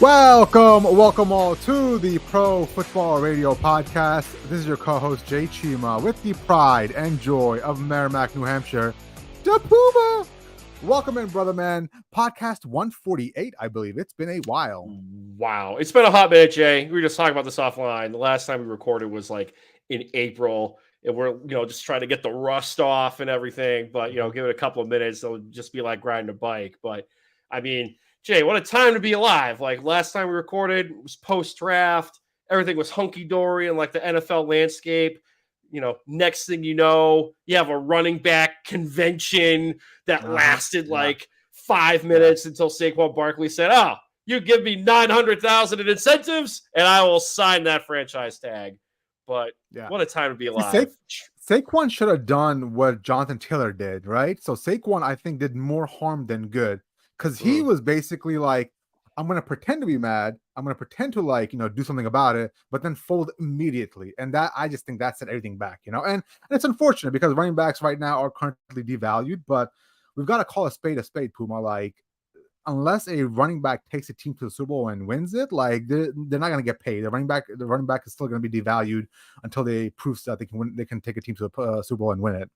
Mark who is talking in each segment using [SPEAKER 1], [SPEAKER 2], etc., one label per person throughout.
[SPEAKER 1] Welcome all to the Pro Football Radio Podcast. This is your co-host Jay Chima with the pride and joy of Merrimack, New Hampshire, the Puma. Welcome in, brother man. Podcast 148, I believe. It's been a while.
[SPEAKER 2] Wow. It's been a hot minute, Jay. We were just talking about this offline. The last time we recorded was like in April, and we're, just trying to get the rust off and everything. But, give it a couple of minutes. It'll just be like riding a bike. But, I mean, Jay, what a time to be alive. Like last time we recorded, it was post-draft. Everything was hunky-dory in like the NFL landscape. Next thing you know, you have a running back convention that lasted like 5 minutes until Saquon Barkley said, "Oh, you give me $900,000 in incentives, and I will sign that franchise tag." But what a time to be alive.
[SPEAKER 1] Saquon should have done what Jonathan Taylor did, right? So Saquon, I think, did more harm than good because he was basically like, I'm going to pretend to be mad. I'm going to pretend to do something about it, but then fold immediately. And that, I just think that set everything back, and it's unfortunate because running backs right now are currently devalued, but we've got to call a spade, Puma. Like, unless a running back takes a team to the Super Bowl and wins it, like they're not going to get paid. The running back is still going to be devalued until they prove that they can take a team to the Super Bowl and win it.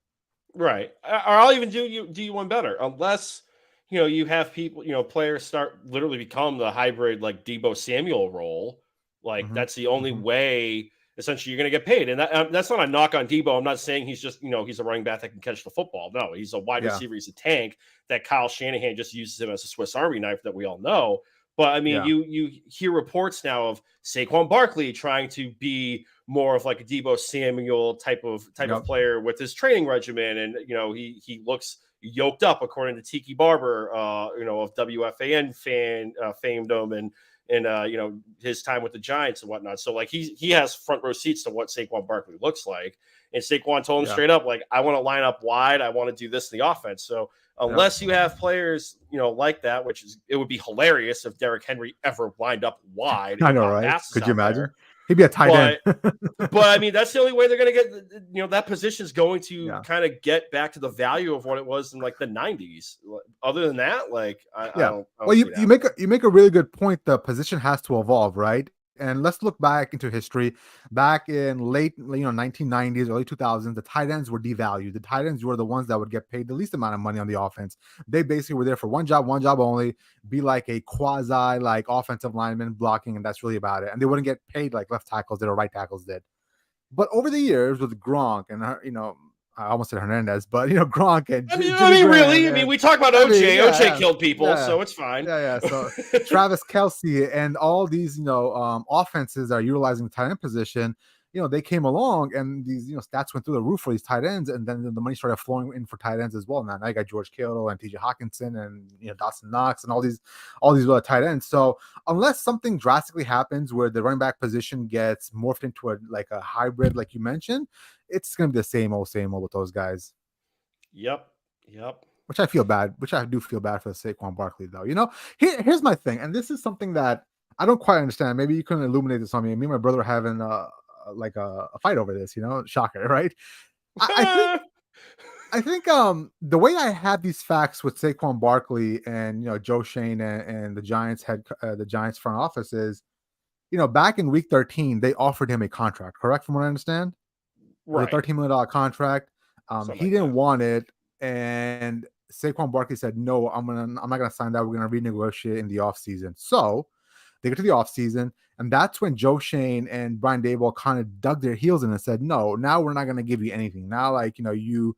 [SPEAKER 2] Right. Or I'll even do you one better, unless you have people, players start literally become the hybrid like Deebo Samuel role. Like that's the only way essentially you're going to get paid. And that's not a knock on Deebo. I'm not saying he's just, he's a running back that can catch the football. No, he's a wide receiver. He's a tank that Kyle Shanahan just uses him as a Swiss Army knife that we all know. But I mean, you hear reports now of Saquon Barkley trying to be more of like a Deebo Samuel type of player with his training regimen. And, he looks yoked up according to Tiki Barber, of WFAN famedom and his time with the Giants and whatnot. So like he has front row seats to what Saquon Barkley looks like. And Saquon told him straight up, like, I want to line up wide. I want to do this in the offense. So unless you have players, like that, it would be hilarious if Derrick Henry ever lined up wide.
[SPEAKER 1] I know, right? Could you imagine? He'd be a tight end.
[SPEAKER 2] But I mean, that's the only way they're going to get, that position is going to kind of get back to the value of what it was in like the 90s. Other than that, like, I don't
[SPEAKER 1] well, you make a really good point. The position has to evolve, right? And let's look back into history. Back in late, 1990s, early 2000s, the tight ends were devalued. The tight ends were the ones that would get paid the least amount of money on the offense. They basically were there for one job only, be like a quasi like offensive lineman blocking, and that's really about it. And they wouldn't get paid like left tackles did or right tackles did. But over the years with Gronk and I almost said Hernandez, but Gronk and
[SPEAKER 2] we talk about OJ. OJ killed people, so it's fine.
[SPEAKER 1] So Travis Kelce and all these offenses are utilizing the tight end position. They came along and these stats went through the roof for these tight ends, and then the money started flowing in for tight ends as well. Now you got George Kittle and TJ Hawkinson and Dawson Knox and all these other tight ends. So unless something drastically happens where the running back position gets morphed into a hybrid, like you mentioned, it's going to be the same old with those guys.
[SPEAKER 2] Yep.
[SPEAKER 1] Which I do feel bad for Saquon Barkley, though. Here's my thing, and this is something that I don't quite understand. Maybe you can illuminate this on me. Me and my brother are having a fight over this, shocker, right? I think the way I have these facts with Saquon Barkley and Joe Shane and the Giants front office is, back in week 13 they offered him a contract, correct, from what I understand? Right. A $13 million contract. He didn't want it, and Saquon Barkley said, "No, I'm not gonna sign that. We're gonna renegotiate in the offseason." So they get to the offseason, and that's when Joe Shane and Brian Daboll kind of dug their heels in and said, "No, now we're not gonna give you anything. Now, you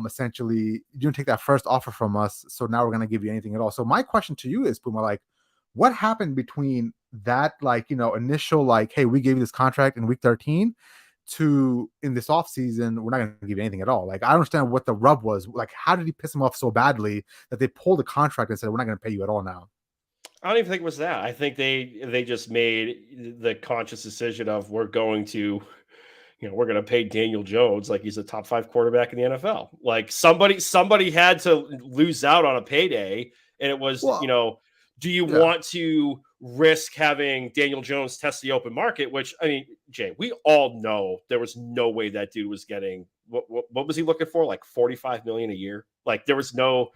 [SPEAKER 1] essentially you didn't take that first offer from us, so now we're gonna give you anything at all." So my question to you is, Puma, what happened between that, initial hey, we gave you this contract in week 13 to in this offseason, we're not going to give you anything at all? I don't understand what the rub was. How did he piss him off so badly that they pulled the contract and said, we're not going to pay you at all now?
[SPEAKER 2] I don't even think it was that. I think they just made the conscious decision of we're going to pay Daniel Jones like he's a top 5 quarterback in the NFL. Like somebody had to lose out on a payday, and it was, do you want to risk having Daniel Jones test the open market? Which, I mean, Jay, we all know there was no way that dude was getting what was he looking for? Like $45 million a year. Like there was no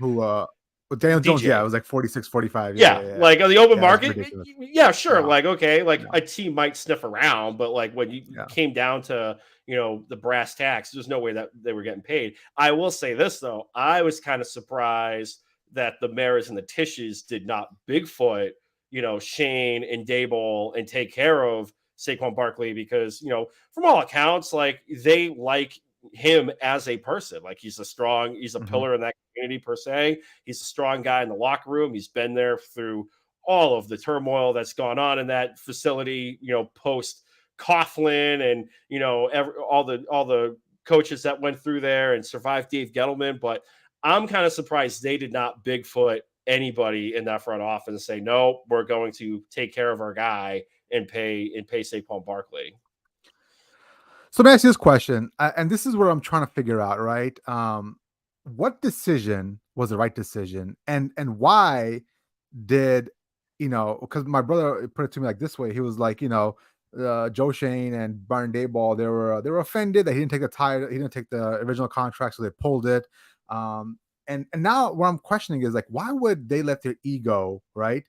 [SPEAKER 1] But Daniel Jones, yeah, it
[SPEAKER 2] DJ.
[SPEAKER 1] was like 46, 45. Yeah,
[SPEAKER 2] Yeah,
[SPEAKER 1] yeah, yeah.
[SPEAKER 2] like on the open
[SPEAKER 1] Yeah, that's
[SPEAKER 2] market,
[SPEAKER 1] ridiculous.
[SPEAKER 2] yeah, sure.
[SPEAKER 1] No,
[SPEAKER 2] Like, okay, like
[SPEAKER 1] no,
[SPEAKER 2] a team might sniff around, but like when you
[SPEAKER 1] yeah.
[SPEAKER 2] came down to, the brass tacks, there's no way that they were getting paid. I will say this though, I was kind of surprised that the Maras and the Tishes did not Bigfoot, Shane and Dable and take care of Saquon Barkley because, from all accounts, like they like him as a person. Like he's a
[SPEAKER 1] Hmm.
[SPEAKER 2] pillar in that community per se. He's a strong guy in the locker room. He's been there through all of the turmoil that's gone on in that facility, post Coughlin and all the coaches that went through there and survived Dave Gettleman. But I'm kind of surprised they did not Bigfoot anybody in that front office and say, no, we're going to take care of our guy and pay Saquon Barkley.
[SPEAKER 1] So let me ask you this question, and this is where I'm trying to figure out, right? What decision was the right decision, and why did because my brother put it to me like this way. He was like, Joe Shane and Byron Dayball, they were offended that he didn't take the title, he didn't take the original contract, so they pulled it. And now what I'm questioning is like, why would they let their ego, right,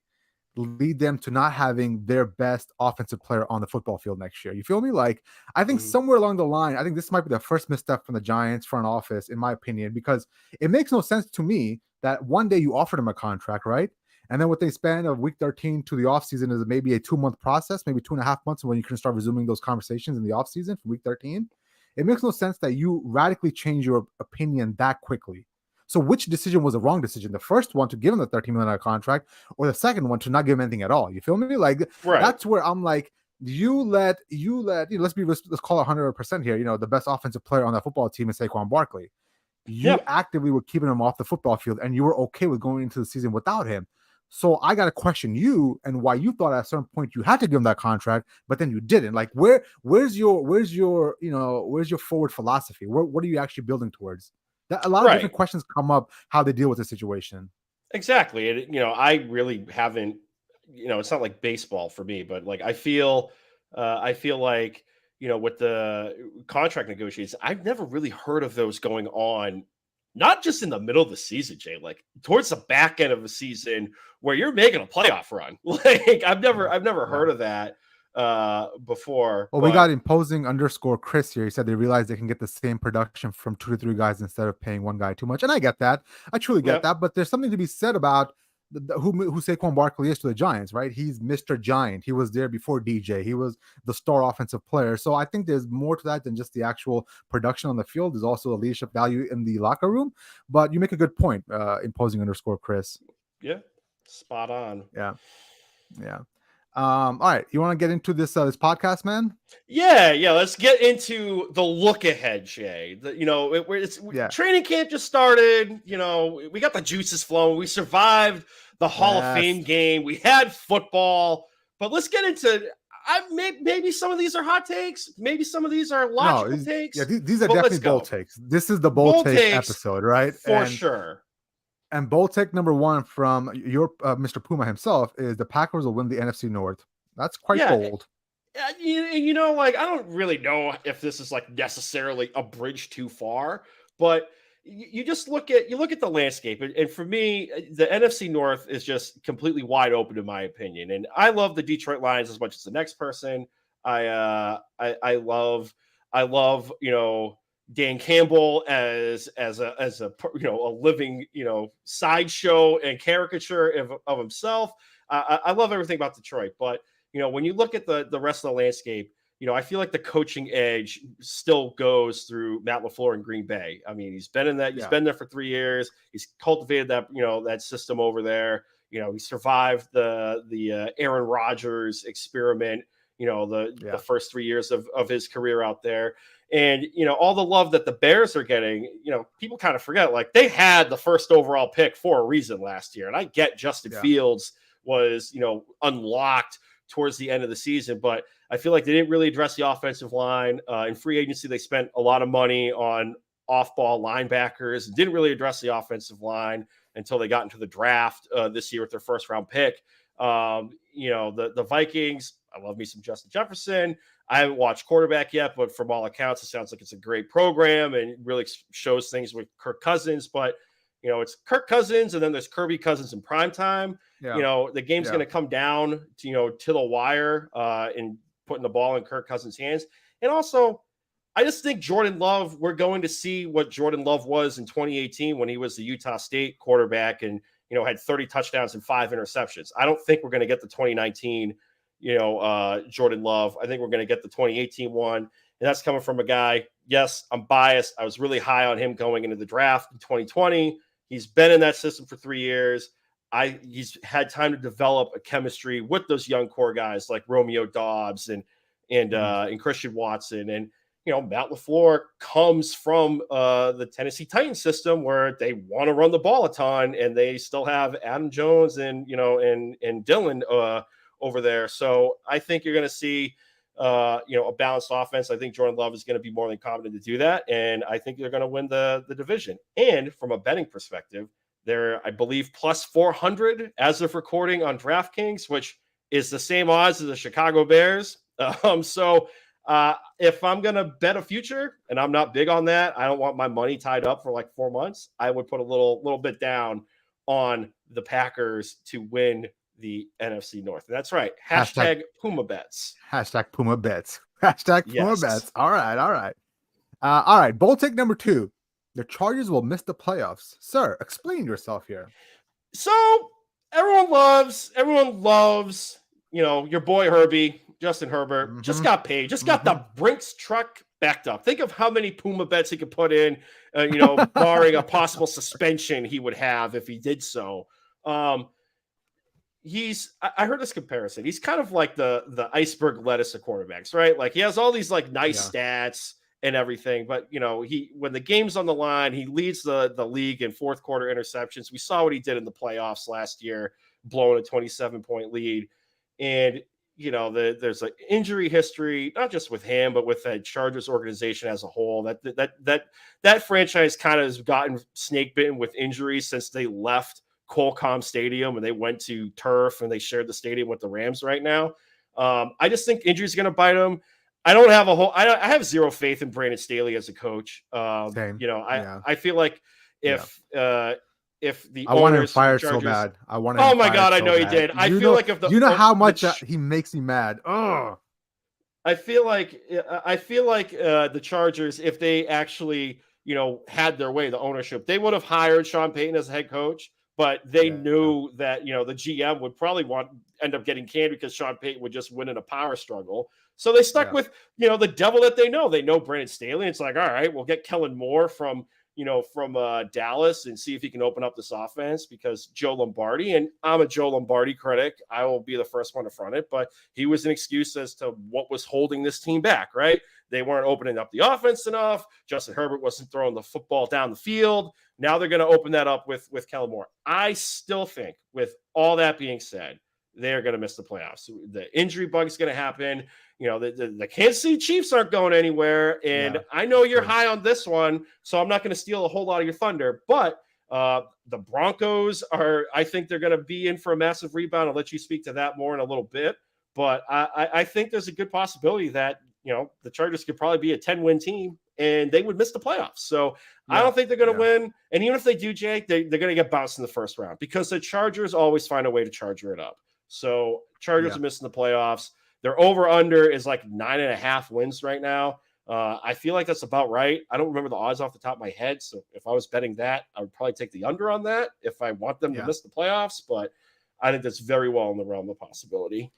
[SPEAKER 1] lead them to not having their best offensive player on the football field next year? You feel me? Like, I think
[SPEAKER 2] Mhm.
[SPEAKER 1] somewhere along the line, I think this might be the first misstep from the Giants front office, in my opinion, because it makes no sense to me that one day you offered him a contract, right? And then what they span of week 13 to the offseason is maybe a 2-month process, maybe 2.5 months when you can start resuming those conversations in the offseason from week 13. It makes no sense that you radically change your opinion that quickly. So which decision was the wrong decision? The first one to give him the $13 million contract, or the second one to not give him anything at all? You feel me? Like,
[SPEAKER 2] Right.
[SPEAKER 1] that's where I'm like, let's call it 100% here. The best offensive player on that football team is Saquon Barkley.
[SPEAKER 2] Yeah.
[SPEAKER 1] You actively were keeping him off the football field, and you were okay with going into the season without him. So I got to question you and why you thought at a certain point you had to give him that contract, but then you didn't. Like, where's your forward philosophy? What are you actually building towards? That a lot of
[SPEAKER 2] Right.
[SPEAKER 1] different questions come up how they deal with the situation.
[SPEAKER 2] Exactly. And I really haven't, it's not like baseball for me, but like I feel like, with the contract negotiations, I've never really heard of those going on, not just in the middle of the season, Jay, like towards the back end of the season where you're making a playoff run. Like
[SPEAKER 1] Yeah,
[SPEAKER 2] I've never
[SPEAKER 1] yeah.
[SPEAKER 2] heard of that before.
[SPEAKER 1] Well, we
[SPEAKER 2] But
[SPEAKER 1] got imposing underscore Chris here. He said they realized they can get the same production from 2 to 3 guys instead of paying one guy too much. And I get that. I truly get
[SPEAKER 2] yeah,
[SPEAKER 1] that. But there's something to be said about who Saquon Barkley is to the Giants, right? He's Mr. Giant. He was there before DJ. He was the star offensive player. So I think there's more to that than just the actual production on the field. There's also a leadership value in the locker room. But you make a good point, imposing underscore Chris.
[SPEAKER 2] yeah, spot on.
[SPEAKER 1] Yeah. Yeah. All right. You want to get into this podcast, man?
[SPEAKER 2] Yeah. Let's get into the look ahead, Jay.
[SPEAKER 1] Yeah.
[SPEAKER 2] Training camp just started. We got the juices flowing. We survived the Hall of
[SPEAKER 1] Yes.
[SPEAKER 2] Fame game. We had football, but let's get into. Maybe some of these are hot takes. Maybe some of these are
[SPEAKER 1] No,
[SPEAKER 2] logical
[SPEAKER 1] yeah,
[SPEAKER 2] takes.
[SPEAKER 1] these are
[SPEAKER 2] But let's
[SPEAKER 1] definitely bold
[SPEAKER 2] go.
[SPEAKER 1] takes. This is the bold
[SPEAKER 2] Bold
[SPEAKER 1] take
[SPEAKER 2] takes
[SPEAKER 1] episode, right?
[SPEAKER 2] for
[SPEAKER 1] And
[SPEAKER 2] sure.
[SPEAKER 1] bold take number one from your Mr. Puma himself is the Packers will win the NFC North. That's quite
[SPEAKER 2] Yeah,
[SPEAKER 1] bold.
[SPEAKER 2] like I don't really know if this is like necessarily a bridge too far, but you just look at the landscape, and for me, the NFC North is just completely wide open in my opinion. And I love the Detroit Lions as much as the next person. I love Dan Campbell as a a living sideshow and caricature of himself. I love everything about Detroit, but when you look at the rest of the landscape, I feel like the coaching edge still goes through Matt LaFleur in Green Bay. I mean, he's
[SPEAKER 1] Yeah,
[SPEAKER 2] been there for 3 years. He's cultivated that system over there. He survived the Aaron Rodgers experiment, the
[SPEAKER 1] yeah,
[SPEAKER 2] first 3 years of his career out there. And all the love that the Bears are getting, people kind of forget, like they had the first overall pick for a reason last year. And I get Justin
[SPEAKER 1] yeah,
[SPEAKER 2] Fields was, unlocked towards the end of the season, but I feel like they didn't really address the offensive line. In free agency, they spent a lot of money on off-ball linebackers and didn't really address the offensive line until they got into the draft this year with their first-round pick. The Vikings, I love me some Justin Jefferson. I haven't watched quarterback yet, but from all accounts, it sounds like it's a great program and really shows things with Kirk Cousins. But it's Kirk Cousins and then there's Kirby Cousins in prime time.
[SPEAKER 1] Yeah.
[SPEAKER 2] The game's going to come down to the wire and putting the ball in Kirk Cousins' hands. And also, I just think Jordan Love, we're going to see what Jordan Love was in 2018 when he was the Utah State quarterback and, had 30 touchdowns and 5 interceptions. I don't think we're going to get the 2019, Jordan Love. I think we're going to get the 2018 one. And that's coming from a guy. Yes, I'm biased. I was really high on him going into the draft in 2020. He's been in that system for 3 years. He's had time to develop a chemistry with those young core guys like Romeo Dobbs and Christian Watson. And, Matt LaFleur comes from the Tennessee Titans system where they want to run the ball a ton, and they still have Adam Jones and Dylan over there. So I think you're going to see a balanced offense. I think Jordan Love is going to be more than competent to do that, and I think they're going to win the division. And from a betting perspective, they're, I believe, plus 400 as of recording on DraftKings, which is the same odds as the Chicago Bears. So if I'm going to bet a future, and I'm not big on that, I don't want my money tied up for like 4 months. I would put a little bit down on the Packers to win the NFC North. And that's right. Hashtag Puma Bets.
[SPEAKER 1] Hashtag Puma Bets. Hashtag Puma Bets. All right. All right. Bold take number 2. The Chargers will miss the playoffs. Sir, explain yourself here.
[SPEAKER 2] So everyone loves, your boy Herbie, Justin Herbert, just got paid, just got the Brinks truck backed up. Think of how many Puma bets he could put in, barring a possible suspension he would have if he did so. I heard this comparison. He's kind of like the iceberg lettuce of quarterbacks, right? Like he has all these like nice stats and everything, but when the game's on the line, he leads the league in fourth quarter interceptions. We saw what he did in the playoffs last year, blowing a 27-point lead. And there's an injury history, not just with him, but with the Chargers organization as a whole. That franchise kind of has gotten snake bitten with injuries since they left Qualcomm Stadium and they went to turf and they shared the stadium with the Rams right now. I just think injuries are going to bite them. I don't have I have zero faith in Brandon Staley as a coach.
[SPEAKER 1] Same.
[SPEAKER 2] I feel like if the
[SPEAKER 1] I want him fired so bad. I want him.
[SPEAKER 2] Oh my God, I know he did. I feel like if
[SPEAKER 1] how much he makes me mad. Oh,
[SPEAKER 2] I feel like the Chargers, if they actually had their way, the ownership, they would have hired Sean Payton as head coach, but they knew that the GM would probably end up getting canned because Sean Payton would just win in a power struggle. So they stuck with the devil that they know. They know Brandon Staley. It's like, all right, we'll get Kellen Moore from Dallas and see if he can open up this offense because Joe Lombardi, and I'm a Joe Lombardi critic. I will be the first one to front it, but he was an excuse as to what was holding this team back, right? They weren't opening up the offense enough. Justin Herbert wasn't throwing the football down the field. Now they're going to open that up with Kellen Moore. I still think, with all that being said, they're going to miss the playoffs. The injury bug is going to happen. The Kansas City Chiefs aren't going anywhere. And I know you're high on this one, so I'm not going to steal a whole lot of your thunder. But the Broncos I think they're going to be in for a massive rebound. I'll let you speak to that more in a little bit. But I think there's a good possibility that, the Chargers could probably be a 10-win team and they would miss the playoffs. So I don't think they're going to win. And even if they do, Jake, they're going to get bounced in the first round because the Chargers always find a way to charger it up. So Chargers are missing the playoffs. Their over-under is like 9.5 wins right now. I feel like that's about right. I don't remember the odds off the top of my head. So if I was betting that, I would probably take the under on that if I want them to miss the playoffs. But I think that's very well in the realm of possibility.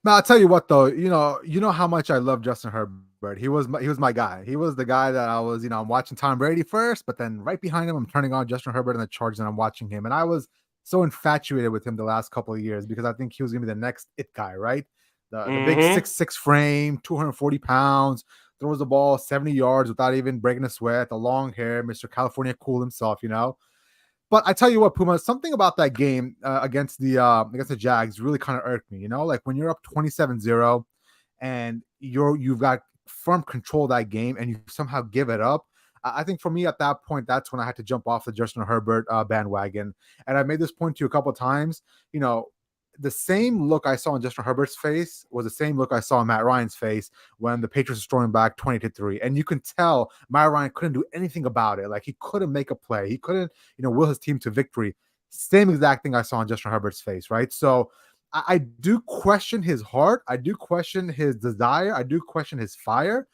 [SPEAKER 1] Now, I'll tell you what, though, you know how much I love Justin Herbert. He was my guy. He was the guy that I was, I'm watching Tom Brady first, but then right behind him, I'm turning on Justin Herbert and the Chargers and I'm watching him. And I was so infatuated with him the last couple of years because I think he was going to be the next it guy, right? The big 6'6" frame, 240 pounds, throws the ball 70 yards without even breaking a sweat, the long hair, Mr. California cool himself, But I tell you what, Puma, something about that game against the Jags really kind of irked me, like when you're up 27-0 and you've got firm control of that game and you somehow give it up. I think for me at that point, that's when I had to jump off the Justin Herbert bandwagon. And I made this point to you a couple of times, the same look I saw on Justin Herbert's face was the same look I saw on Matt Ryan's face when the Patriots were throwing back 20-3. And you can tell Matt Ryan couldn't do anything about it. Like, he couldn't make a play. He couldn't, will his team to victory. Same exact thing I saw on Justin Herbert's face, right? So I do question his heart. I do question his desire. I do question his fire.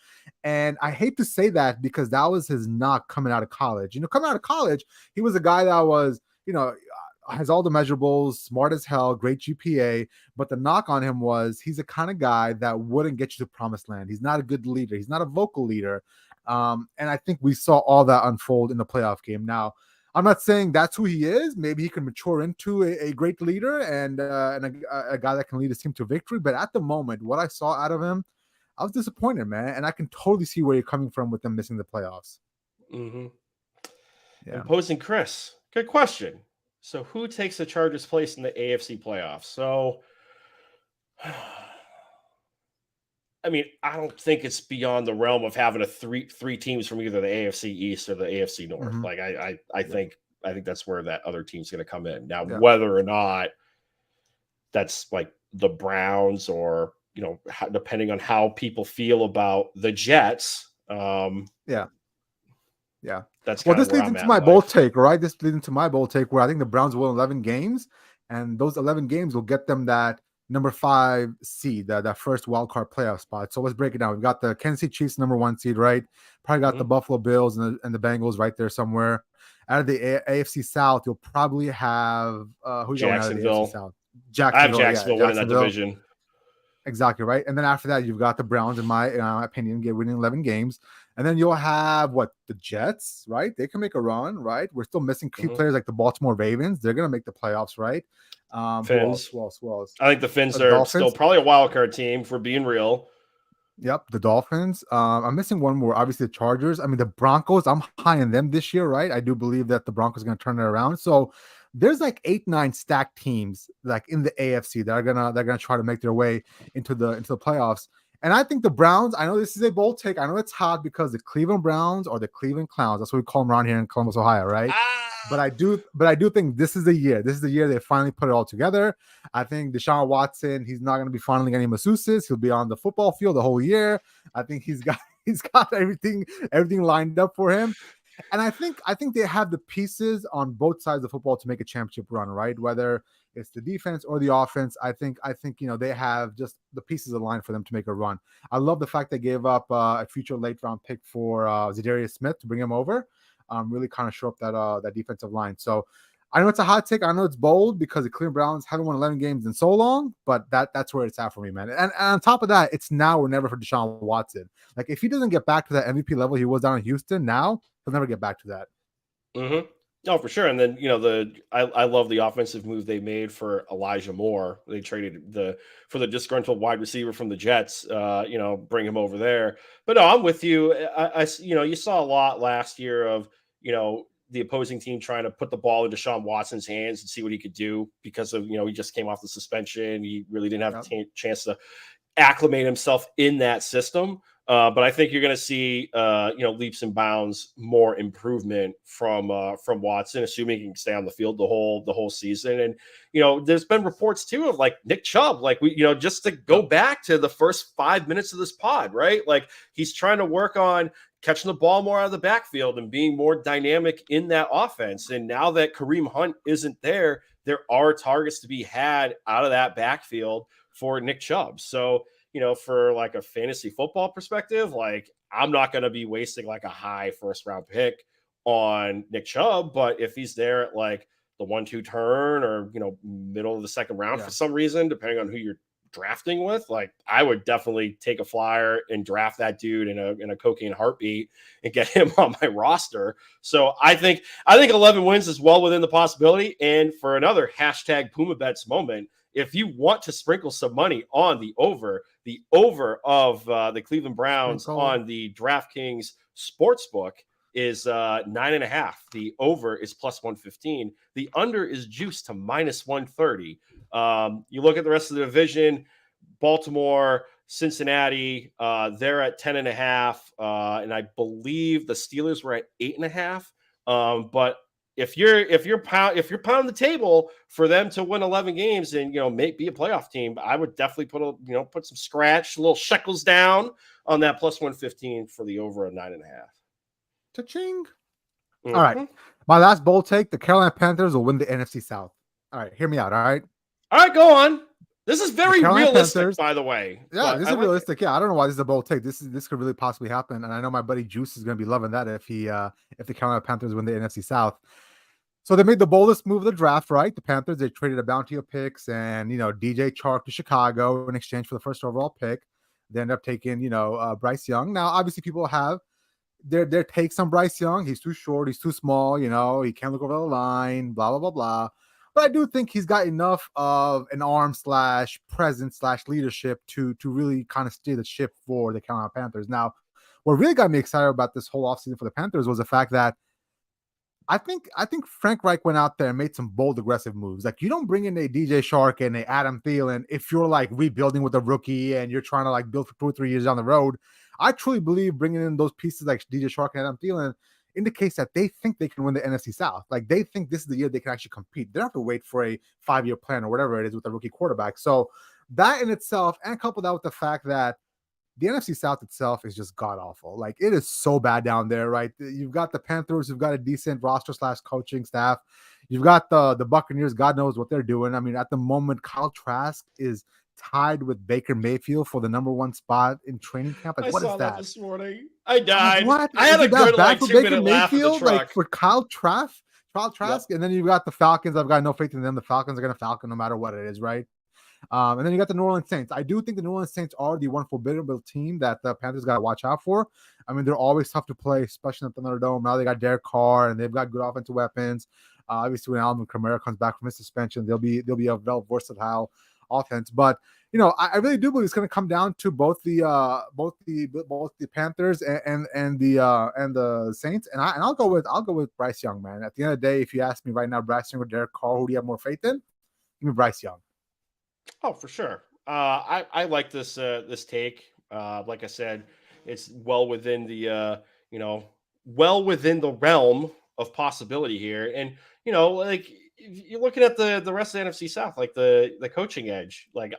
[SPEAKER 1] And I hate to say that because that was his knock coming out of college. Coming out of college, he was a guy that was, has all the measurables, smart as hell, great GPA. But the knock on him was he's the kind of guy that wouldn't get you to promised land. He's not a good leader. He's not a vocal leader. And I think we saw all that unfold in the playoff game. Now, I'm not saying that's who he is. Maybe he can mature into a great leader and a guy that can lead his team to victory. But at the moment, what I saw out of him, I was disappointed, man. And I can totally see where you're coming from with them missing the playoffs.
[SPEAKER 2] Mm-hmm.
[SPEAKER 1] Yeah.
[SPEAKER 2] Imposing Chris. Good question. So who takes the Chargers' place in the AFC playoffs? So, I mean, I don't think it's beyond the realm of having three teams from either the AFC East or the AFC North.
[SPEAKER 1] Mm-hmm.
[SPEAKER 2] Like I think that's where that other team's going to come in. Now,
[SPEAKER 1] Yeah.
[SPEAKER 2] whether or not that's like the Browns or, depending on how people feel about the Jets.
[SPEAKER 1] Yeah.
[SPEAKER 2] That's
[SPEAKER 1] this leads into my bold take, right? This leads into my bold take where I think the Browns will win 11 games, and those 11 games will get them that number 5 seed, that first wild card playoff spot. So let's break it down. We've got the Kansas City Chiefs number 1 seed, right? Probably got the Buffalo Bills and the Bengals right there somewhere. Out of the AFC South, you'll probably have who you got out of the AFC South?
[SPEAKER 2] I have Jacksonville winning that division.
[SPEAKER 1] Exactly, right. And then after that, you've got the Browns, in my opinion, winning 11 games. And then you'll have the Jets, right? They can make a run, right? We're still missing key players like the Baltimore Ravens. They're going to make the playoffs, right?
[SPEAKER 2] Fins.
[SPEAKER 1] Who else?
[SPEAKER 2] I think the Fins are still probably a wild card team, for being real.
[SPEAKER 1] Yep, the Dolphins. I'm missing one more. Obviously, the Chargers. I mean, the Broncos. I'm high on them this year, right? I do believe that the Broncos are going to turn it around. So there's like 8-9 stacked teams like in the AFC that are gonna try to make their way into the playoffs. And I think the Browns, I know this is a bold take. I know it's hot because the Cleveland Browns or the Cleveland Clowns, that's what we call them around here in Columbus, Ohio, right? But I do think this is the year. This is the year they finally put it all together. I think Deshaun Watson, he's not going to be funneling any masseuses. He'll be on the football field the whole year. I think he's got everything lined up for him. And I think they have the pieces on both sides of the football to make a championship run, right? Whether it's the defense or the offense, I think they have just the pieces aligned for them to make a run. I love the fact they gave up a future late round pick for Zadarius Smith to bring him over. Really kind of show up that defensive line. So I know it's a hot take. I know it's bold because the Cleveland Browns haven't won 11 games in so long, but that's where it's at for me, man. And on top of that, it's now or never for Deshaun Watson. Like, if he doesn't get back to that MVP level he was down in Houston, now he'll never get back to that.
[SPEAKER 2] Mm-hmm. No, for sure. And then, I love the offensive move they made for Elijah Moore. They traded for the disgruntled wide receiver from the Jets, bring him over there. But no, I'm with you. You saw a lot last year of, the opposing team trying to put the ball into Deshaun Watson's hands and see what he could do because of, he just came off the suspension. He really didn't have a chance to acclimate himself in that system. But I think you're going to see, leaps and bounds more improvement from Watson, assuming he can stay on the field the whole season. And, there's been reports too of like Nick Chubb, like just to go back to the first 5 minutes of this pod, right? Like, he's trying to work on catching the ball more out of the backfield and being more dynamic in that offense. And now that Kareem Hunt isn't there are targets to be had out of that backfield for Nick Chubb. So, for like a fantasy football perspective, like, I'm not going to be wasting like a high first round pick on Nick Chubb, but if he's there at like the 1-2 turn or, middle of the second round for some reason, depending on who you're drafting with, like, I would definitely take a flyer and draft that dude in a cocaine heartbeat and get him on my roster. So I think 11 wins is well within the possibility. And for another hashtag Puma Bets moment, if you want to sprinkle some money on the over of the Cleveland Browns on the DraftKings Sportsbook is 9.5. The over is plus 115. The under is juiced to minus 130. You look at the rest of the division, Baltimore, Cincinnati, they're at 10.5. And I believe the Steelers were at 8.5. But if you're pounding the table for them to win 11 games and be a playoff team, I would definitely put some little shekels down on that plus 115 for the over a 9.5.
[SPEAKER 1] Cha-ching.
[SPEAKER 2] Mm-hmm.
[SPEAKER 1] All right, my last bold take: the Carolina Panthers will win the NFC South. All right, hear me out. All
[SPEAKER 2] right, go on. This is very realistic,
[SPEAKER 1] Panthers,
[SPEAKER 2] by the way.
[SPEAKER 1] Yeah, this is realistic. Yeah, I don't know why this is a bold take. This could really possibly happen, and I know my buddy Juice is going to be loving that if the Carolina Panthers win the NFC South. So they made the boldest move of the draft, right? The Panthers, they traded a bounty of picks and DJ Chark to Chicago in exchange for the first overall pick. They end up taking Bryce Young. Now, obviously, people have their takes on Bryce Young. He's too short. He's too small. He can't look over the line. Blah blah blah blah. But I do think he's got enough of an arm / presence / leadership to really kind of steer the ship for the Carolina Panthers. Now, what really got me excited about this whole offseason for the Panthers was the fact that I think Frank Reich went out there and made some bold, aggressive moves. Like, you don't bring in a DJ Shark and a Adam Thielen if you're like rebuilding with a rookie and you're trying to like build for 2 or 3 years down the road. I truly believe bringing in those pieces like DJ Shark and Adam Thielen indicates that they think they can win the NFC South. Like, they think this is the year they can actually compete. They don't have to wait for a 5-year plan or whatever it is with a rookie quarterback. So that in itself, and couple that with the fact that the NFC South itself is just god awful. Like, it is so bad down there, right? You've got the Panthers, you've got a decent roster / coaching staff. You've got the Buccaneers, God knows what they're doing. I mean, at the moment, Kyle Trask is tied with Baker Mayfield for the #1 spot in training camp. Like, what is that?
[SPEAKER 2] This morning. I died.
[SPEAKER 1] What?
[SPEAKER 2] I had a good like 2-minute laugh at the truck.
[SPEAKER 1] Like, for Kyle Trask, yep. And then you've got the Falcons. I've got no faith in them. The Falcons are going to Falcon no matter what it is, right? And then you got the New Orleans Saints. I do think the New Orleans Saints are the one formidable team that the Panthers got to watch out for. I mean, they're always tough to play, especially at the Thunderdome. Now they got Derek Carr, and they've got good offensive weapons. Obviously, when Alvin Kamara comes back from his suspension, they'll be a very versatile offense. But I really do believe it's going to come down to both the Panthers and the Saints. And I'll go with Bryce Young, man. At the end of the day, if you ask me right now, Bryce Young or Derek Carr, who do you have more faith in? Give me Bryce Young.
[SPEAKER 2] Oh, for sure. I like this take. Like I said, it's well within the realm of possibility here. And like, you're looking at the rest of the NFC South, like the coaching edge. Like,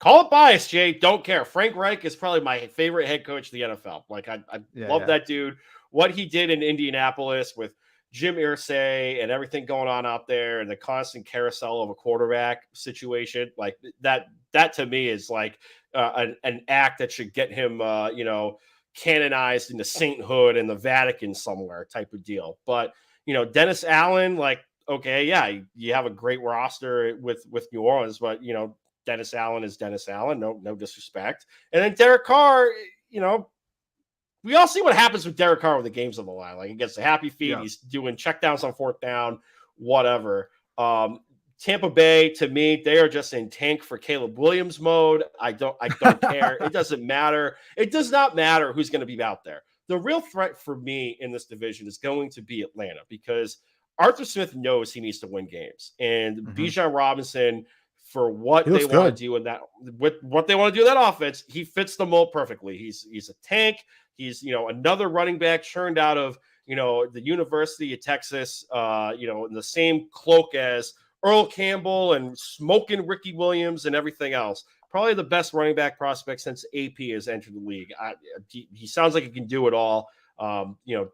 [SPEAKER 2] call it bias, Jay. Don't care. Frank Reich is probably my favorite head coach in the NFL. Like, I love that dude. What he did in Indianapolis with Jim Irsay and everything going on out there and the constant carousel of a quarterback situation, like that to me is like an act that should get him, canonized into sainthood in the Vatican somewhere type of deal. But, Dennis Allen, like, okay, yeah, you have a great roster with New Orleans, but, Dennis Allen is Dennis Allen. No disrespect. And then Derek Carr, we all see what happens with Derek Carr with the games on the line. Like, he gets a happy feet. Yeah. He's doing checkdowns on 4th down, whatever. Tampa Bay, to me, they are just in tank for Caleb Williams mode. I don't care. It doesn't matter. It does not matter who's going to be out there. The real threat for me in this division is going to be Atlanta, because Arthur Smith knows he needs to win games. And Bijan Robinson, for what they want to do in that, with what they want to do in that offense, he fits the mold perfectly. He's a tank. He's, another running back churned out of, the University of Texas, in the same cloak as Earl Campbell and smoking Ricky Williams and everything else. Probably the best running back prospect since AP has entered the league. He sounds like he can do it all.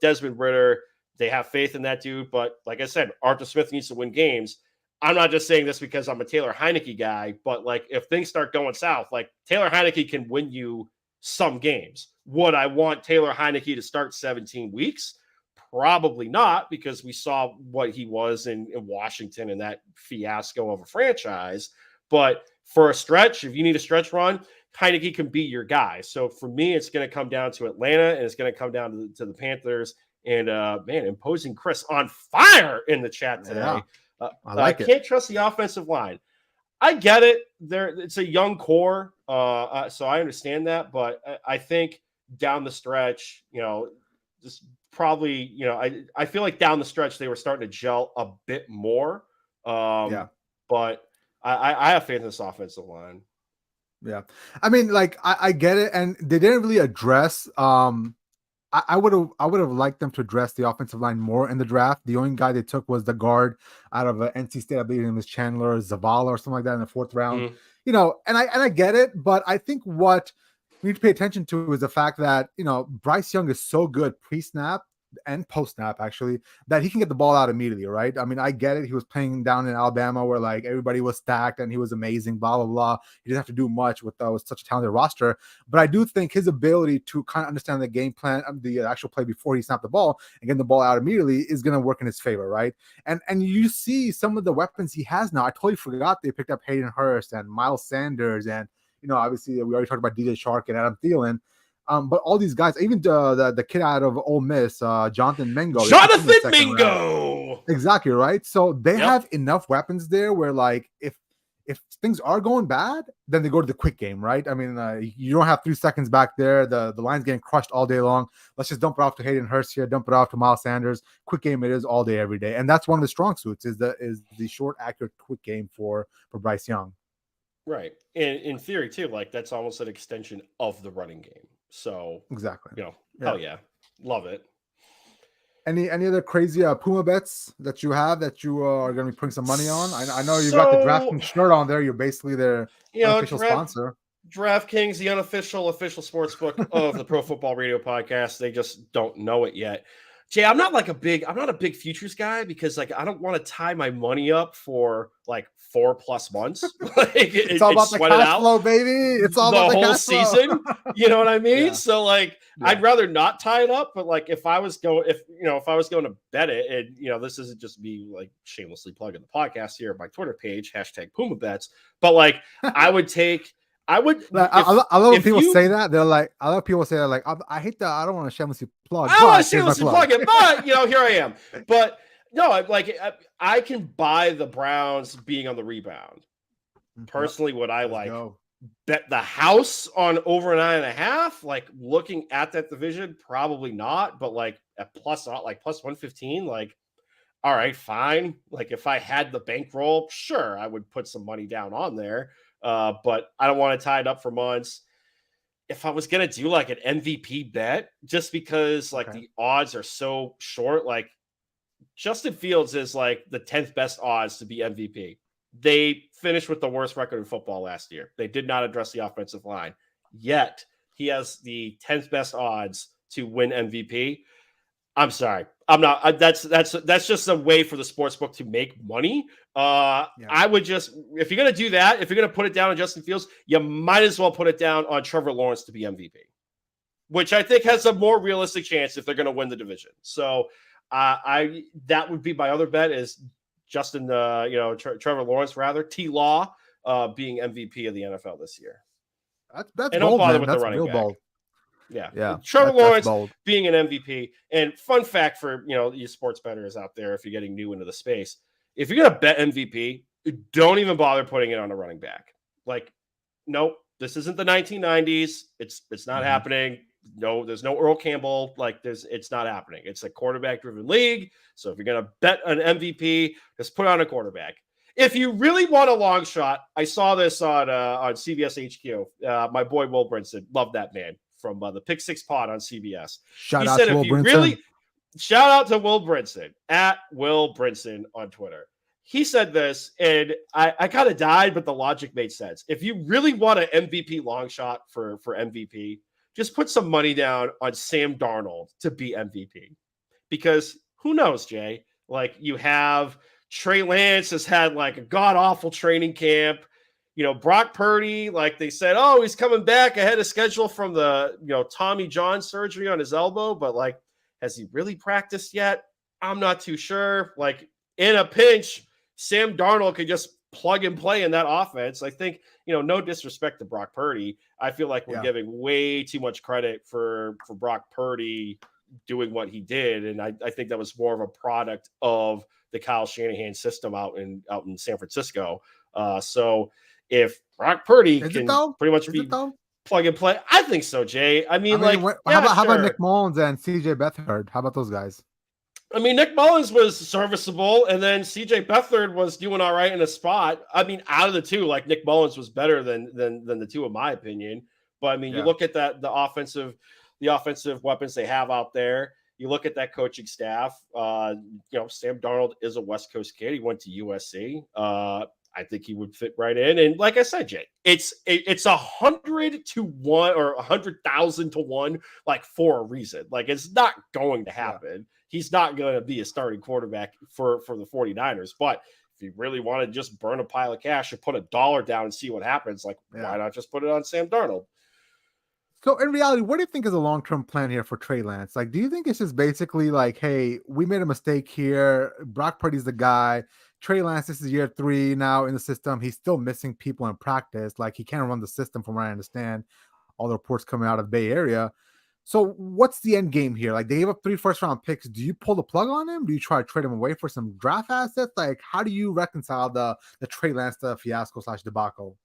[SPEAKER 2] Desmond Ridder, they have faith in that dude. But like I said, Arthur Smith needs to win games. I'm not just saying this because I'm a Taylor Heineke guy, but like, if things start going south, like, Taylor Heineke can win you some games. Would I want Taylor Heineke to start 17 weeks? Probably not, because we saw what he was in Washington and that fiasco of a franchise. But for a stretch, if you need a stretch run, Heineke can be your guy. So for me, it's going to come down to Atlanta, and it's going to come down to the Panthers. And Imposing Chris on fire in the chat today. Yeah. I can't trust the offensive line. I get it. It's a young core, so I understand that. But I think down the stretch, just probably, I feel like down the stretch they were starting to gel a bit more. But I have faith in this offensive line.
[SPEAKER 1] Yeah, I mean, like, I get it, and they didn't really address. I would have liked them to address the offensive line more in the draft. The only guy they took was the guard out of NC State. I believe his name is Chandler Zavala or something like that in the 4th round.
[SPEAKER 2] Mm-hmm.
[SPEAKER 1] You know, and I get it, but I think what we need to pay attention to is the fact that, you know, Bryce Young is so good pre-snap and post-snap actually that he can get the ball out immediately, right? I mean, I get it. He was playing down in Alabama where like everybody was stacked and he was amazing, blah blah blah. He didn't have to do much with such a talented roster, but I do think his ability to kind of understand the game plan, the actual play before he snapped the ball and getting the ball out immediately is going to work in his favor, right? And you see some of the weapons he has now. I totally forgot they picked up Hayden Hurst and Miles Sanders, and you know, obviously we already talked about DJ Shark and Adam Thielen. But all these guys, even the kid out of Ole Miss, Jonathan Mingo.
[SPEAKER 2] Jonathan Mingo!
[SPEAKER 1] Exactly, right? So they have enough weapons there where, like, if things are going bad, then they go to the quick game, right? I mean, you don't have 3 seconds back there. The line's getting crushed all day long. Let's just dump it off to Hayden Hurst here, dump it off to Miles Sanders. Quick game it is all day, every day. And that's one of the strong suits is the short, accurate, quick game for Bryce Young.
[SPEAKER 2] Right. And in theory, too, like that's almost an extension of the running game. So
[SPEAKER 1] exactly,
[SPEAKER 2] you know, hell yeah, love it.
[SPEAKER 1] Any other crazy Puma bets that you have that you are going to be putting some money on? I know you got the DraftKings shirt on there. You're basically their official sponsor.
[SPEAKER 2] DraftKings, the official sportsbook of the Pro Football Radio podcast. They just don't know it yet. Jay, I'm not a big futures guy because like I don't want to tie my money up for like 4+ months. Like
[SPEAKER 1] it's all about the cash flow, baby. It's all about the
[SPEAKER 2] whole season. You know what I mean? Yeah. So like I'd rather not tie it up, but like if I was going to bet it, and you know, this isn't just me like shamelessly plugging the podcast here, my Twitter page, #PumaBets, but like I would I love
[SPEAKER 1] when people say that. They're like, I love people say that. Like, I hate that. I don't want to shamelessly plug.
[SPEAKER 2] I don't want to shamelessly plug it, but you know, here I am. But no, I can buy the Browns being on the rebound. Personally, what I like, bet the house on over 9.5. Like looking at that division, probably not. But like at plus 115, like all right, fine. Like if I had the bankroll, sure, I would put some money down on there. But I don't want to tie it up for months. If I was going to do like an MVP bet, just because like the odds are so short, like Justin Fields is like the 10th best odds to be MVP. They finished with the worst record in football last year. They did not address the offensive line, yet he has the 10th best odds to win MVP. I'm sorry. I'm not. That's just a way for the sportsbook to make money. I would just, if you're going to do that, if you're going to put it down on Justin Fields, you might as well put it down on Trevor Lawrence to be MVP, which I think has a more realistic chance if they're going to win the division. So that would be my other bet is Justin, Trevor Lawrence rather, T-Law being MVP of the NFL this year.
[SPEAKER 1] That's
[SPEAKER 2] and
[SPEAKER 1] bold,
[SPEAKER 2] don't bother
[SPEAKER 1] man.
[SPEAKER 2] with
[SPEAKER 1] That's
[SPEAKER 2] the running
[SPEAKER 1] real
[SPEAKER 2] back.
[SPEAKER 1] Bold.
[SPEAKER 2] Yeah. Trevor Lawrence being an MVP. And fun fact for, you sports bettors out there, if you're getting new into the space, if you're going to bet MVP, don't even bother putting it on a running back. Like, nope, this isn't the 1990s. It's not happening. No, there's no Earl Campbell. Like it's not happening. It's a quarterback driven league. So if you're going to bet an MVP, just put on a quarterback. If you really want a long shot, I saw this on CBS HQ. My boy Will Brinson, love that man from the Pick Six Pod on CBS.
[SPEAKER 1] Shout out to Will Brinson.
[SPEAKER 2] Shout out to Will Brinson at Will Brinson on Twitter. He said this, and I kind of died, but the logic made sense. If you really want an MVP long shot for MVP, just put some money down on Sam Darnold to be MVP. Because who knows, Jay? Like you have Trey Lance has had like a god-awful training camp. Brock Purdy, like they said, oh, he's coming back ahead of schedule from the, Tommy John surgery on his elbow. But like, has he really practiced yet? I'm not too sure. Like in a pinch, Sam Darnold could just plug and play in that offense. I think, no disrespect to Brock Purdy. I feel like we're giving way too much credit for Brock Purdy doing what he did. And I think that was more of a product of the Kyle Shanahan system out in San Francisco. So if Brock Purdy can pretty much be plug and play, I think so, Jay. I mean
[SPEAKER 1] how about Nick Mullins and CJ Beathard? How about those guys?
[SPEAKER 2] I mean, Nick Mullins was serviceable, and then CJ Beathard was doing all right in a spot. I mean, out of the two, like Nick Mullins was better than the two, in my opinion. But I mean, you look at the offensive the offensive weapons they have out there. You look at that coaching staff. Sam Darnold is a West Coast kid. He went to USC. I think he would fit right in. And like I said, Jay, it's 100-1 or 100,000-1, like for a reason. Like it's not going to happen. Yeah. He's not going to be a starting quarterback for the 49ers. But if you really want to just burn a pile of cash or put $1 down and see what happens, like why not just put it on Sam Darnold?
[SPEAKER 1] So in reality, what do you think is a long-term plan here for Trey Lance? Like, do you think it's just basically like, hey, we made a mistake here. Brock Purdy's the guy. Trey Lance, this is year 3 now in the system. He's still missing people in practice. Like he can't run the system from what I understand. All the reports coming out of the Bay Area. So what's the end game here? Like they gave up 3 first-round picks. Do you pull the plug on him? Do you try to trade him away for some draft assets? Like how do you reconcile the Trey Lance fiasco / debacle?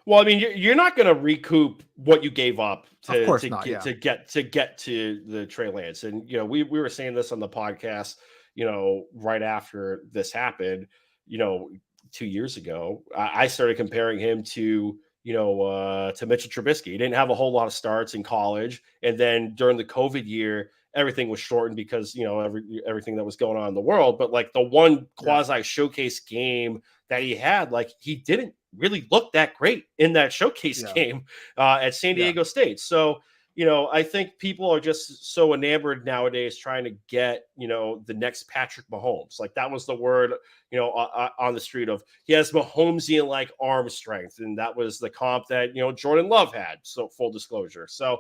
[SPEAKER 2] Well, I mean, you're not going to recoup what you gave up to get to the Trey Lance. And, we were saying this on the podcast, right after this happened, 2 years ago, I started comparing him to Mitchell Trubisky. He didn't have a whole lot of starts in college. And then during the COVID year, everything was shortened because, everything that was going on in the world. But like the one quasi showcase game that he had, like he didn't really look that great in that showcase game at San Diego State. So, I think people are just so enamored nowadays trying to get, the next Patrick Mahomes. Like that was the word, on the street of he has Mahomesian like arm strength. And that was the comp that, Jordan Love had. So full disclosure. So,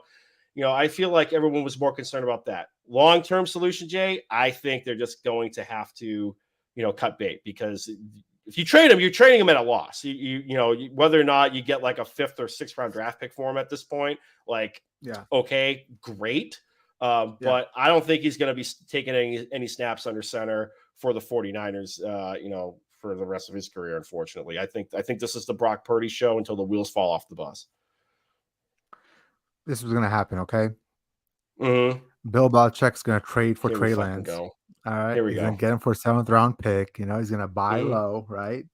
[SPEAKER 2] I feel like everyone was more concerned about that. Long-term solution, Jay, I think they're just going to have to, cut bait because if you trade him, you're trading him at a loss. Whether or not you get like a 5th or 6th round draft pick for him at this point, like, okay, great. But I don't think he's going to be taking any snaps under center for the 49ers, for the rest of his career. Unfortunately, I think this is the Brock Purdy show until the wheels fall off the bus.
[SPEAKER 1] This was going to happen. Okay.
[SPEAKER 2] Mm-hmm.
[SPEAKER 1] Bill Belichick's going to trade for Trey Lance.
[SPEAKER 2] Go.
[SPEAKER 1] All right. He's going to get him for a 7th round pick. He's going to buy low, right?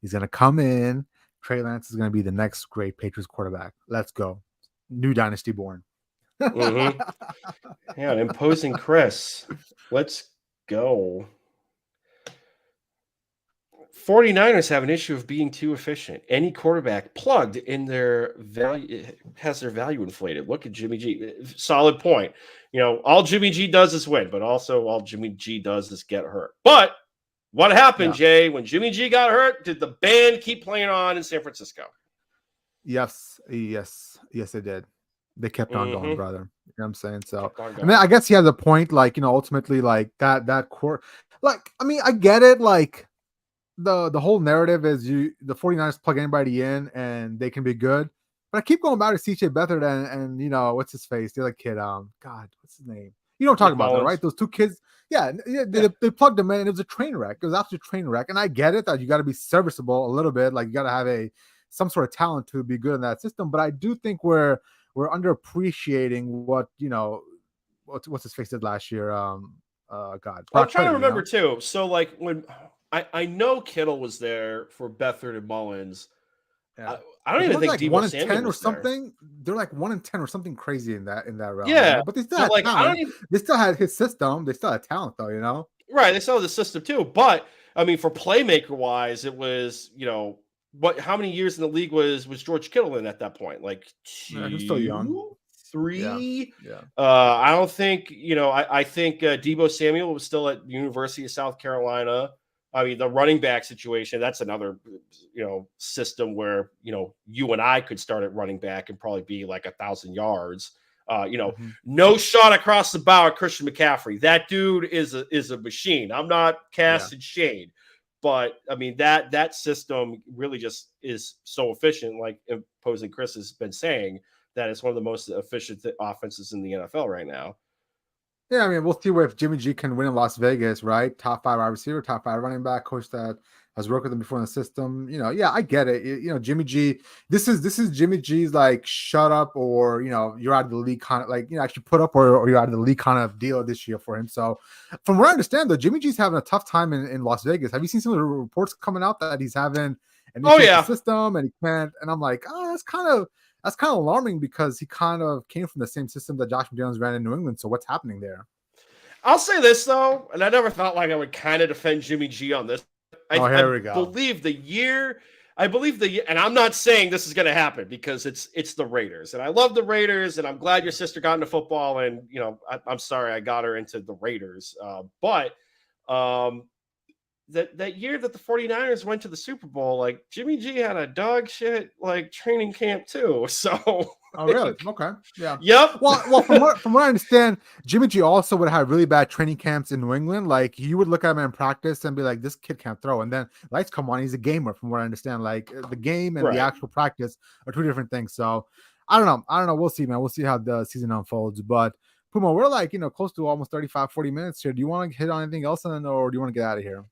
[SPEAKER 1] He's going to come in. Trey Lance is going to be the next great Patriots quarterback. Let's go. New dynasty born.
[SPEAKER 2] Mm-hmm. Yeah, imposing Chris. Let's go. 49ers have an issue of being too efficient. Any quarterback plugged in their value has their value inflated. Look at Jimmy G. Solid point. All Jimmy G does is win, but also all Jimmy G does is get hurt. But what happened, Jay, when Jimmy G got hurt? Did the band keep playing on in San Francisco?
[SPEAKER 1] Yes, they did. They kept on going, brother. You know what I'm saying? So, I mean, I guess he has a point. Like, ultimately, like that core. Like, I mean, I get it. Like, the whole narrative is the 49ers plug anybody in and they can be good. But I keep going back to CJ Beathard and what's his face? The other kid, God, what's his name? You don't talk about that, right? Those 2 kids, they plugged them in and it was a train wreck. It was absolute train wreck. And I get it that you got to be serviceable a little bit, like you got to have some sort of talent to be good in that system. But I do think we're underappreciating what what's his face did last year. God,
[SPEAKER 2] I'm trying to remember too. So like when I know Kittle was there for Beathard and Mullins.
[SPEAKER 1] Yeah.
[SPEAKER 2] I don't even think
[SPEAKER 1] like
[SPEAKER 2] Deebo
[SPEAKER 1] 1 in
[SPEAKER 2] Samuel
[SPEAKER 1] 10 or
[SPEAKER 2] was
[SPEAKER 1] something. They're like 1 in 10 or something crazy in that realm.
[SPEAKER 2] Yeah,
[SPEAKER 1] but they still had talent. They still had his system. They still had talent though.
[SPEAKER 2] Right, they still had the system too. But I mean, for playmaker wise, it was how many years in the league was George Kittle in at that point? Like 2,
[SPEAKER 1] he was still young.
[SPEAKER 2] 3. Yeah. I don't think I think Deebo Samuel was still at the University of South Carolina. I mean, the running back situation, that's another, system where, you and I could start at running back and probably be like 1,000 yards. No shot across the bow at Christian McCaffrey. That dude is a machine. I'm not casting shade, but I mean, that system really just is so efficient. Like Imposing Chris has been saying, that it's one of the most efficient offenses in the NFL right now.
[SPEAKER 1] Yeah, I mean, we'll see if Jimmy G can win in Las Vegas, right? Top 5 wide receiver, top 5 running back, coach that has worked with him before in the system. I get it. Jimmy G, this is Jimmy G's like shut up or you're out of the league kind of like actually put up or you're out of the league kind of deal this year for him. So from what I understand though, Jimmy G's having a tough time in Las Vegas. Have you seen some of the reports coming out that he's having an issue with the system and he can't? And I'm like, that's kind of that's kind of alarming because he kind of came from the same system that Josh McDaniels ran in New England. So what's happening there?
[SPEAKER 2] I'll say this though, and I never thought like I would kind of defend Jimmy G on this.
[SPEAKER 1] Here we go.
[SPEAKER 2] I believe and I'm not saying this is going to happen because it's the Raiders, and I love the Raiders, and I'm glad your sister got into football, and I'm sorry I got her into the Raiders, but that year that the 49ers went to the Super Bowl, like Jimmy G had a dog shit like training camp too. So
[SPEAKER 1] oh really? Okay. Yeah.
[SPEAKER 2] Yep.
[SPEAKER 1] Well, from what I understand, Jimmy G also would have really bad training camps in New England. Like you would look at him in practice and be like, this kid can't throw. And then lights come on, he's a gamer, from what I understand. Like the game and the actual practice are two different things. So I don't know. We'll see, man. We'll see how the season unfolds. But Puma, we're like, close to almost 35, 40 minutes here. Do you want to hit on anything else or do you want to get out of here?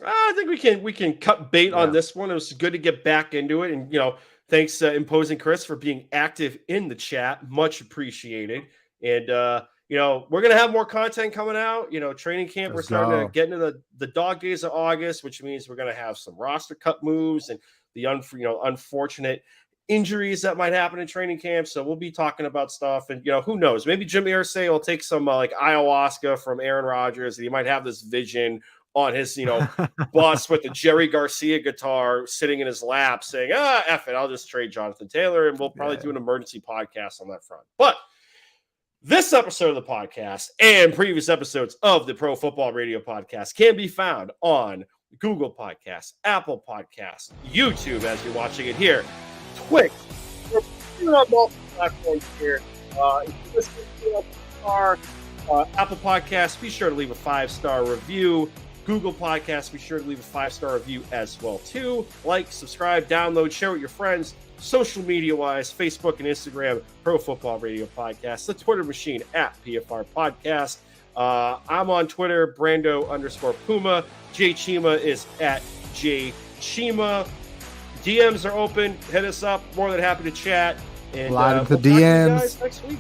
[SPEAKER 2] I think we can cut bait on this one. It was good to get back into it, and thanks Imposing Chris for being active in the chat, much appreciated. And we're gonna have more content coming out. Training camp. We're starting to get into the dog days of August, which means we're gonna have some roster cut moves and the unfortunate injuries that might happen in training camp. So we'll be talking about stuff, and who knows? Maybe Jim Irsay will take some like ayahuasca from Aaron Rodgers, and he might have this vision on his, bus with the Jerry Garcia guitar sitting in his lap saying, F it, I'll just trade Jonathan Taylor, and we'll probably do an emergency podcast on that front. But this episode of the podcast and previous episodes of the Pro Football Radio podcast can be found on Google Podcasts, Apple Podcasts, YouTube as you're watching it here, Twitch. We're on multiple platforms here. If you listen to our Apple Podcasts, be sure to leave a 5-star review. Google Podcasts, be sure to leave a 5-star review as well too. Like, subscribe, download, share with your friends. Social media wise, Facebook and Instagram, Pro Football Radio Podcast. The Twitter machine at PFR Podcast. I'm on Twitter, Brando_Puma. Jay Chima is at Jay Chima. DMs are open. Hit us up. More than happy to chat. And
[SPEAKER 1] we'll the DMs
[SPEAKER 2] talk to you guys next week.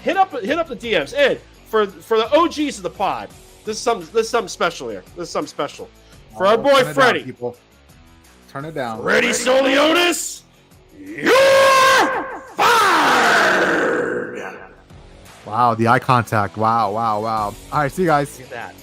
[SPEAKER 2] Hit up the DMs. And for the OGs of the pod, this is something special here. This is something special. For our boy Freddie.
[SPEAKER 1] People. Turn it down.
[SPEAKER 2] Freddie Soliotis, you're fired!
[SPEAKER 1] Wow, the eye contact. Wow. All right, see you guys.
[SPEAKER 2] Look at that.